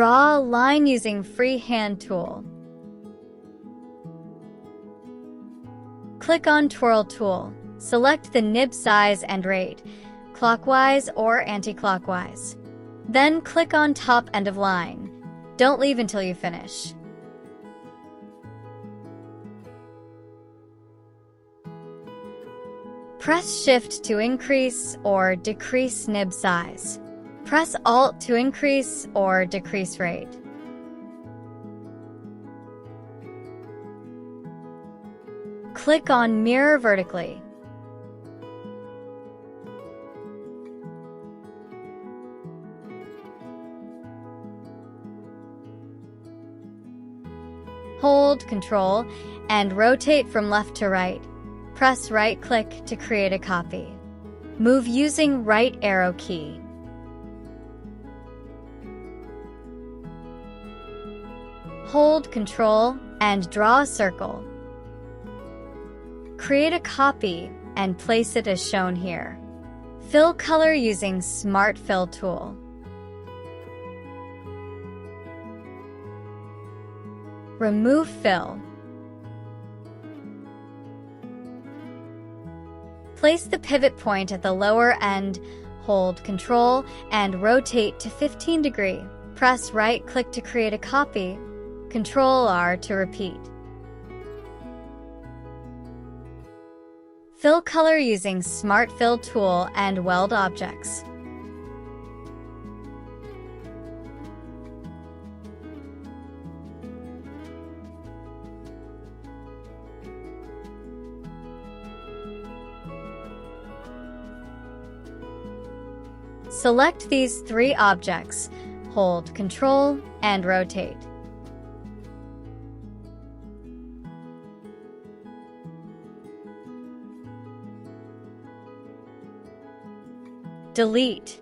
Draw a line using freehand tool. Click on Twirl tool. Select the nib size and rate, clockwise or anti-clockwise. Then click on top end of line. Don't leave until you finish. Press Shift to increase or decrease nib size. Press Alt to increase or decrease rate. Click on Mirror vertically. Hold Ctrl and rotate from left to right. Press right-click to create a copy. Move using right arrow key. Hold Ctrl and draw a circle. Create a copy and place it as shown here. Fill color using Smart Fill tool. Remove fill. Place the pivot point at the lower end, hold Ctrl and rotate to 15 degrees. Press right-click to create a copy, Ctrl-R to repeat. Fill color using Smart Fill tool and weld objects. Select these three objects, hold Ctrl and rotate. Delete.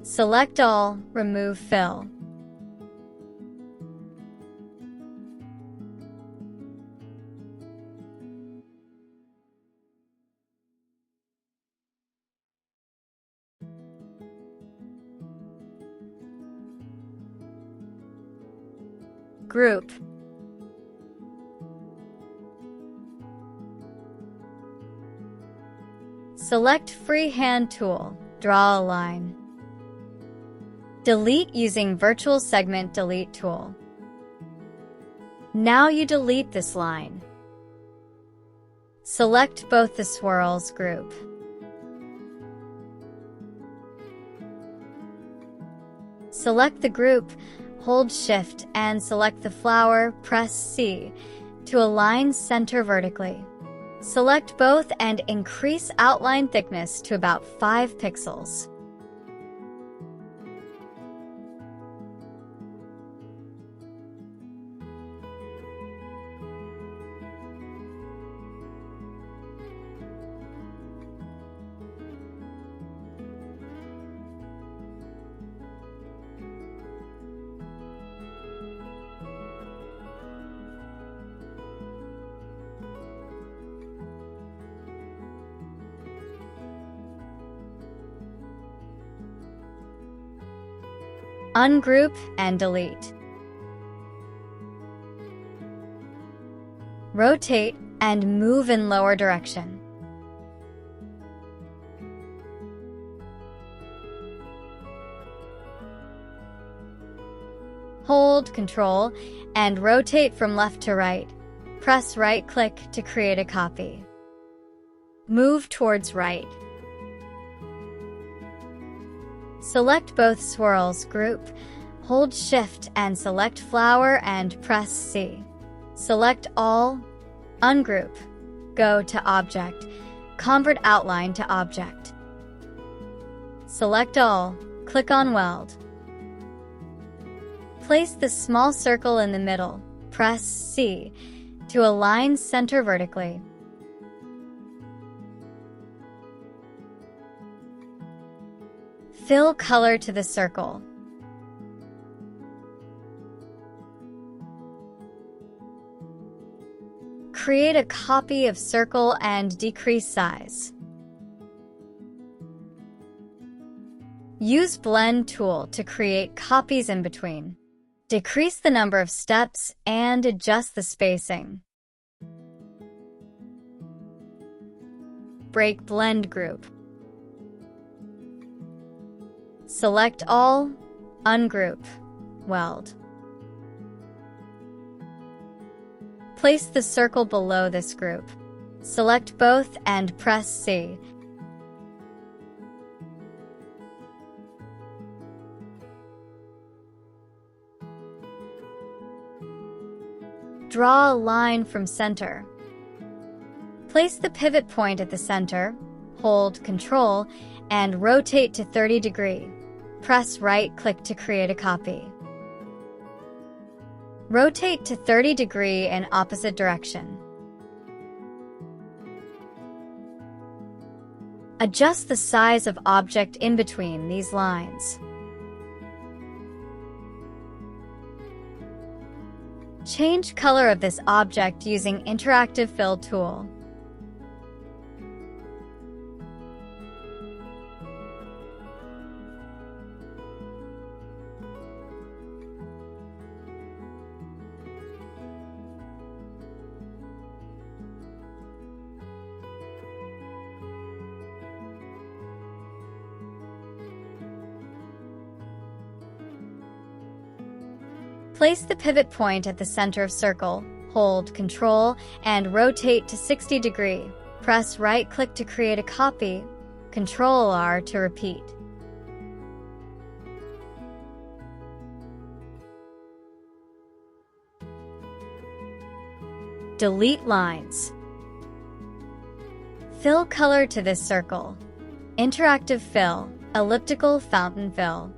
Select all, remove fill. Group. Select freehand tool, draw a line. Delete using virtual segment delete tool. Now you delete this line. Select both the swirls group. Select the group, hold Shift and select the flower, press C to align center vertically. Select both and increase outline thickness to about 5 pixels. Ungroup and delete. Rotate and move in lower direction. Hold Ctrl and rotate from left to right. Press right-click to create a copy. Move towards right. Select both swirls group, hold Shift and select flower and press C. Select all, ungroup, go to object, convert outline to object. Select all, click on weld. Place the small circle in the middle, press C to align center vertically. Fill color to the circle. Create a copy of circle and decrease size. Use Blend tool to create copies in between. Decrease the number of steps and adjust the spacing. Break blend group. Select all, ungroup, weld. Place the circle below this group. Select both and press C. Draw a line from center. Place the pivot point at the center, hold Ctrl, and rotate to 30 degrees. Press right-click to create a copy. Rotate to 30 degrees in opposite direction. Adjust the size of object in between these lines. Change color of this object using Interactive Fill tool. Place the pivot point at the center of circle, hold Ctrl, and rotate to 60 degrees. Press right-click to create a copy, Ctrl-R to repeat. Delete lines. Fill color to this circle. Interactive fill, elliptical fountain fill.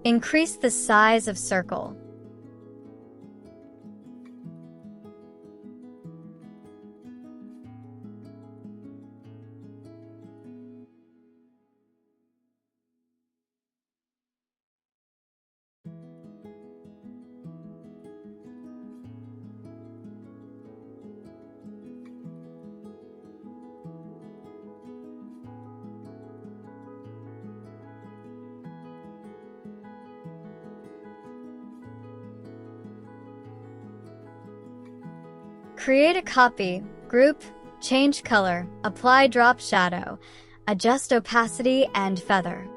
Increase the size of circle. Create a copy, group, change color, apply drop shadow, adjust opacity and feather.